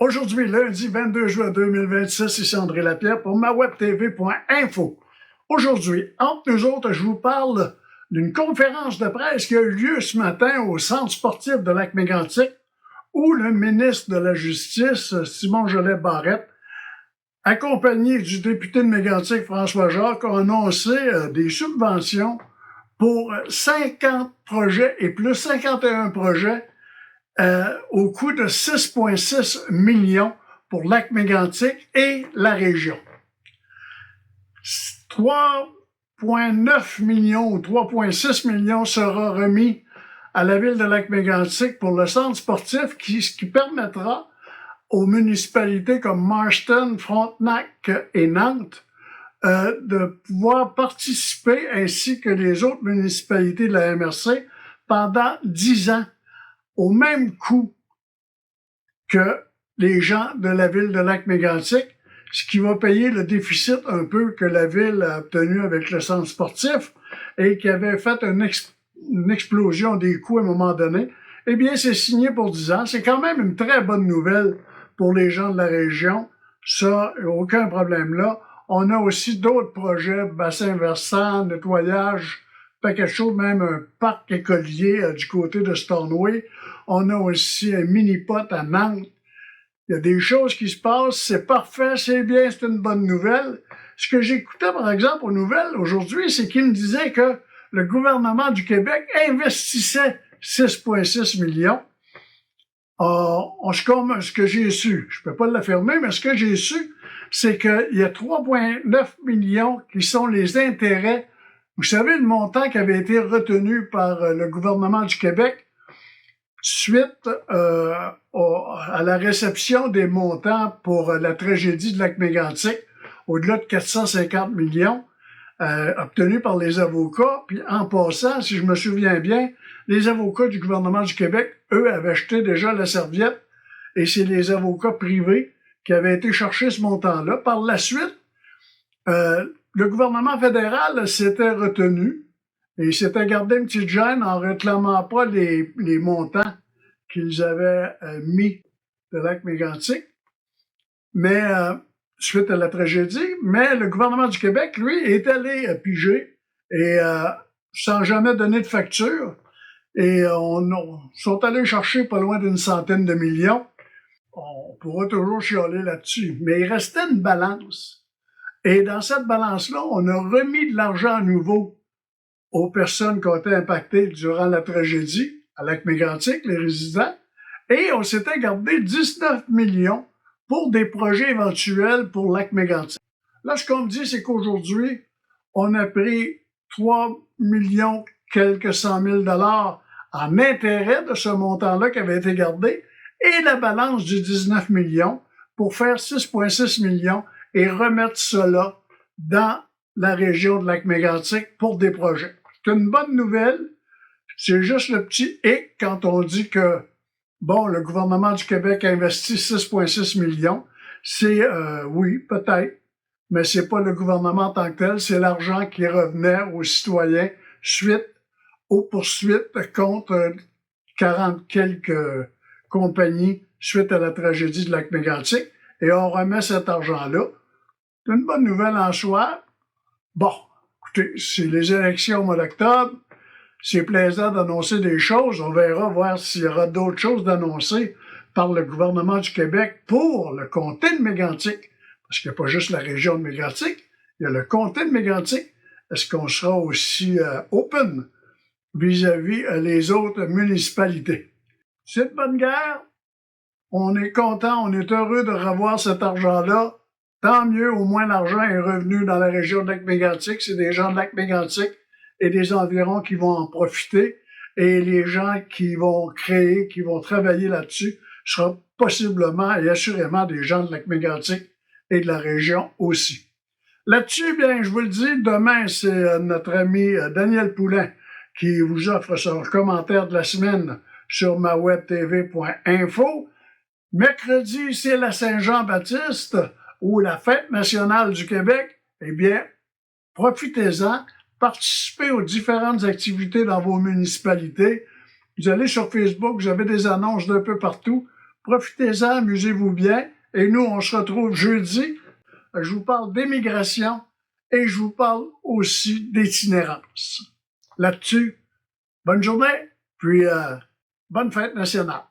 Aujourd'hui, lundi 22 juin 2026, ici André Lapierre pour mawebtv.info. Aujourd'hui, entre nous autres, je vous parle d'une conférence de presse qui a eu lieu ce matin au Centre sportif de Lac-Mégantic, où le ministre de la Justice, Simon Jolet-Barrette, accompagné du député de Mégantic, François Jacques, a annoncé des subventions pour 50 projets et plus 51 projets au coût de 6,6 millions pour Lac-Mégantic et la région. 3,9 millions ou 3,6 millions sera remis à la ville de Lac-Mégantic pour le centre sportif, ce qui permettra aux municipalités comme Marston, Frontenac et Nantes de pouvoir participer, ainsi que les autres municipalités de la MRC, pendant 10 ans, au même coût que les gens de la ville de Lac-Mégantic, ce qui va payer le déficit un peu que la ville a obtenu avec le centre sportif et qui avait fait une explosion des coûts à un moment donné. Eh bien, c'est signé pour 10 ans. C'est quand même une très bonne nouvelle pour les gens de la région. Ça, aucun problème là. On a aussi d'autres projets, bassin versant, nettoyage, paquet de choses, même un parc écolier du côté de Stornoway. On a aussi un mini-pot à Nantes. Il y a des choses qui se passent, c'est parfait, c'est bien, c'est une bonne nouvelle. Ce que j'écoutais, par exemple, aux nouvelles aujourd'hui, c'est qu'ils me disaient que le gouvernement du Québec investissait 6,6 millions. Ce que j'ai su, je peux pas l'affirmer, mais ce que j'ai su, c'est qu'il y a 3,9 millions qui sont les intérêts. Vous savez, le montant qui avait été retenu par le gouvernement du Québec suite à la réception des montants pour la tragédie de Lac-Mégantic, au-delà de 450 millions, obtenus par les avocats. Puis en passant, si je me souviens bien, les avocats du gouvernement du Québec, eux, avaient acheté déjà la serviette, et c'est les avocats privés qui avaient été chercher ce montant-là. Par la suite, le gouvernement fédéral s'était retenu et il s'était gardé une petite gêne en réclamant pas les montants qu'ils avaient mis de Lac-Mégantic, mais suite à la tragédie. Mais le gouvernement du Québec, lui, est allé piger et sans jamais donner de facture. Et sont allés chercher pas loin d'une centaine de millions. On pourra toujours chialer là-dessus. Mais il restait une balance. Et dans cette balance-là, on a remis de l'argent à nouveau aux personnes qui ont été impactées durant la tragédie à Lac-Mégantic, les résidents, et on s'était gardé 19 millions pour des projets éventuels pour Lac-Mégantic. Là, ce qu'on me dit, c'est qu'aujourd'hui, on a pris 3 millions quelques 100 000 $ en intérêt de ce montant-là qui avait été gardé, et la balance du 19 millions pour faire 6,6 millions et remettre cela dans la région de Lac-Mégantic pour des projets. C'est une bonne nouvelle. C'est juste le petit hic quand on dit que, bon, le gouvernement du Québec a investi 6,6 millions. C'est, oui, peut-être, mais c'est pas le gouvernement en tant que tel, c'est l'argent qui revenait aux citoyens suite aux poursuites contre 40 quelques compagnies suite à la tragédie de Lac-Mégantic. Et on remet cet argent-là. C'est une bonne nouvelle en soi. Bon, écoutez, c'est les élections au mois d'octobre. C'est plaisant d'annoncer des choses. On verra voir s'il y aura d'autres choses d'annoncer par le gouvernement du Québec pour le comté de Mégantic. Parce qu'il n'y a pas juste la région de Mégantic, il y a le comté de Mégantic. Est-ce qu'on sera aussi open vis-à-vis les autres municipalités? C'est une bonne guerre. On est content, on est heureux de revoir cet argent-là. Tant mieux, au moins l'argent est revenu dans la région de Lac-Mégantic. C'est des gens de Lac-Mégantic et des environs qui vont en profiter. Et les gens qui vont créer, qui vont travailler là-dessus, seront possiblement et assurément des gens de Lac-Mégantic et de la région aussi. Là-dessus, bien, je vous le dis, demain, c'est notre ami Daniel Poulain qui vous offre son commentaire de la semaine sur mawebtv.info. Mercredi, c'est la Saint-Jean-Baptiste ou la Fête nationale du Québec. Eh bien, profitez-en, participez aux différentes activités dans vos municipalités. Vous allez sur Facebook, vous avez des annonces d'un peu partout Profitez-en, amusez-vous bien. Et nous, on se retrouve jeudi. Je vous parle d'immigration et je vous parle aussi d'itinérance. Là-dessus, bonne journée, puis bonne fête nationale.